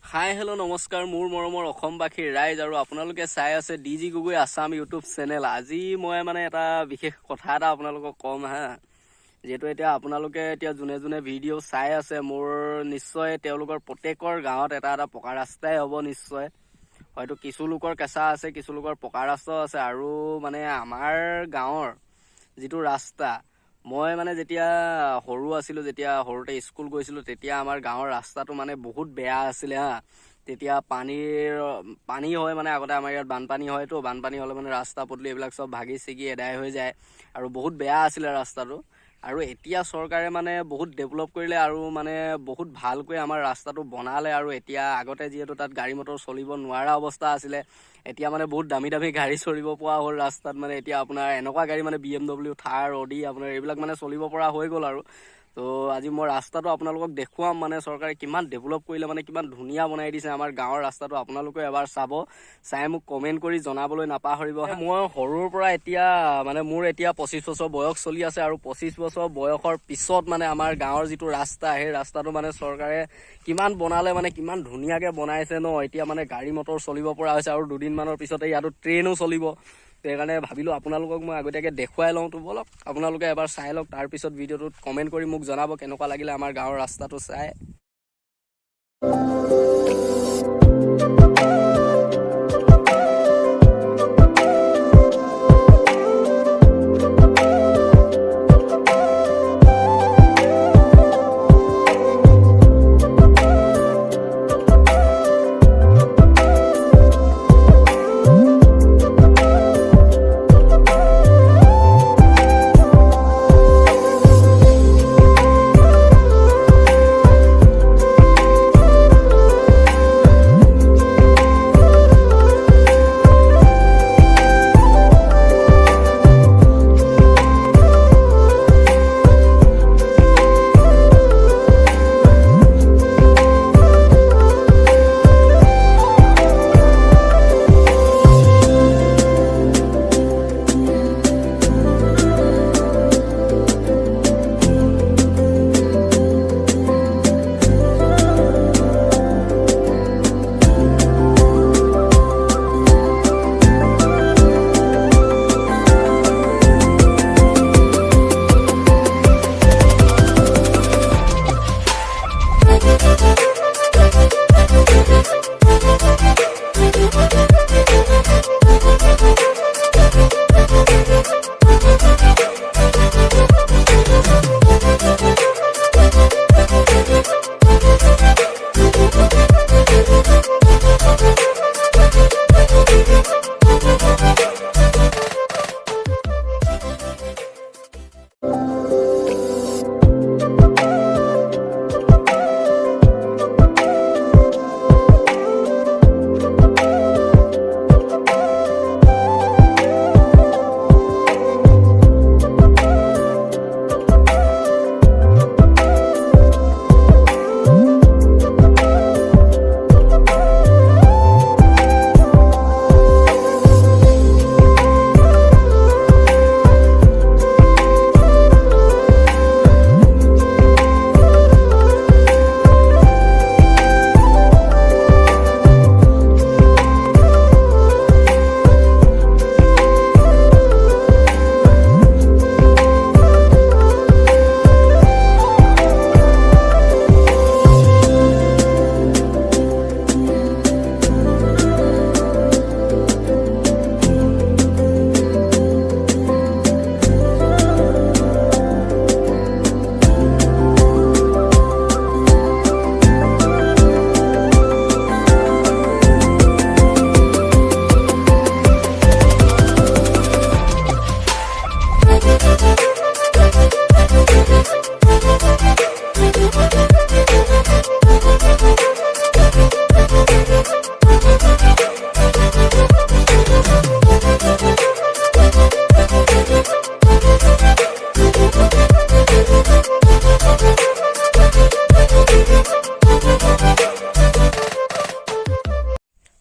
Hi hello' নমস্কাৰ মোৰ মৰমৰ অসমবাসীৰ ৰাইজ আৰু আপোনালোকে চাই আছে ডিজি গগৈ আছাম ইউটিউব চেনেল। আজি মই মানে এটা বিশেষ কথা এটা আপোনালোকক ক'ম হা। যিহেতু এতিয়া আপোনালোকে যোনে যোনে ভিডিঅ' চাই আছে, মোৰ নিশ্চয় তেওঁলোকৰ প্ৰত্যেকৰ গাঁৱত এটা এটা পকা ৰাস্তাই হ'ব নিশ্চয়। হয়তো কিছু লোকৰ কেঁচা আছে, কিছু লোকৰ পকা ৰাস্তাও আছে। আৰু মানে আমাৰ গাঁৱৰ যিটো ৰাস্তা, মই মানে যেতিয়া সৰু আছিলোঁ, যেতিয়া সৰুতে স্কুল গৈছিলোঁ, তেতিয়া আমাৰ গাঁৱৰ ৰাস্তাটো মানে বহুত বেয়া আছিলে হা। তেতিয়া পানী হয়, মানে আগতে আমাৰ ইয়াত বানপানী হয়তো, বানপানী হ'লে মানে ৰাস্তা পদূলি এইবিলাক চব ভাগি ছিগি এদাই হৈ যায় আৰু বহুত বেয়া আছিলে ৰাস্তাটো। আৰু এতিয়া চৰকাৰে মানে বহুত ডেভেলপ কৰিলে আৰু মানে বহুত ভালকৈ আমাৰ ৰাস্তাটো বনালে। আৰু এতিয়া আগতে যিহেতু তাত গাড়ী মটৰ চলিব নোৱাৰা অৱস্থা আছিলে, এতিয়া মানে বহুত দামী দামী গাড়ী চলিব পৰা হ'ল ৰাস্তাত। মানে এতিয়া আপোনাৰ এনেকুৱা গাড়ী মানে BMW, থাৰ, অডি আপোনাৰ এইবিলাক মানে চলিব পৰা হৈ গ'ল আৰু। তো আজি মই ৰাস্তাটো আপোনালোকক দেখুৱাম, মানে চৰকাৰে কিমান ডেভেলপ কৰিলে, মানে কিমান ধুনীয়া বনাই দিছে আমাৰ গাঁৱৰ ৰাস্তাটো। আপোনালোকে এবাৰ চাই মোক কমেণ্ট কৰি জনাবলৈ নাপাহৰিব। মই সৰুৰ পৰা এতিয়া মানে মোৰ এতিয়া 25 বছৰ বয়স চলি আছে, আৰু 25 বছৰ বয়সৰ পিছত মানে আমাৰ গাঁৱৰ যিটো ৰাস্তা, সেই ৰাস্তাটো মানে চৰকাৰে কিমান বনালে, মানে কিমান ধুনীয়াকৈ বনাইছে ন। এতিয়া মানে গাড়ী মটৰ চলিব পৰা হৈছে, আৰু দুদিনমানৰ পিছতে ইয়াতো ট্ৰেইনো চলিব। সেইকাৰণে ভাবিলোঁ আপোনালোকক মই আগতীয়াকৈ দেখুৱাই লওঁ। তো বলক আপোনালোকে এবাৰ চাই লওক, তাৰপিছত ভিডিঅ'টোত কমেণ্ট কৰি মোক জনাব কেনেকুৱা লাগিলে আমাৰ গাঁৱৰ ৰাস্তাটো চাই।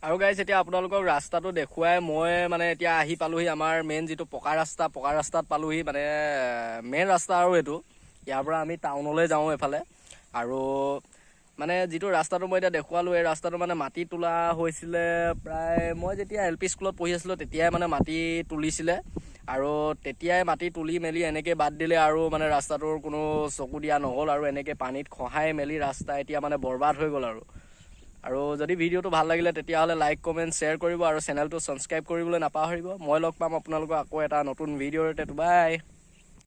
আৰু গাইজ এতিয়া আপোনালোকক ৰাস্তাটো দেখুৱাই মই মানে এতিয়া আহি পালোহি আমাৰ মেইন যিটো পকা ৰাস্তাত পালোহি। মানে মেইন ৰাস্তা আৰু এইটো, ইয়াৰ পৰা আমি টাউনলৈ যাওঁ এফালে। আৰু মানে যিটো ৰাস্তাটো মই এতিয়া দেখুৱালোঁ, এই ৰাস্তাটো মানে মাটি তোলা হৈছিলে প্ৰায় মই যেতিয়া LP স্কুলত পঢ়ি আছিলোঁ তেতিয়াই মানে মাটি তুলিছিলে আৰু তেতিয়াই মাটি তুলি মেলি এনেকৈ বাদ দিলে আৰু মানে ৰাস্তাটোৰ কোনো চকু দিয়া নহ'ল আৰু এনেকৈ পানীত খহাই মেলি ৰাস্তা এতিয়া মানে বৰবাদ হৈ গ'ল আৰু যদি ভিডিঅ'টো ভাল লাগিলে তেতিয়াহ'লে লাইক কমেণ্ট শ্বেয়াৰ কৰিব আৰু চেনেলটো ছাবস্ক্ৰাইব কৰিবলৈ নাপাহৰিব। মই লগ পাম আপোনালোকক আকৌ এটা নতুন ভিডিঅ'ৰ। বাই।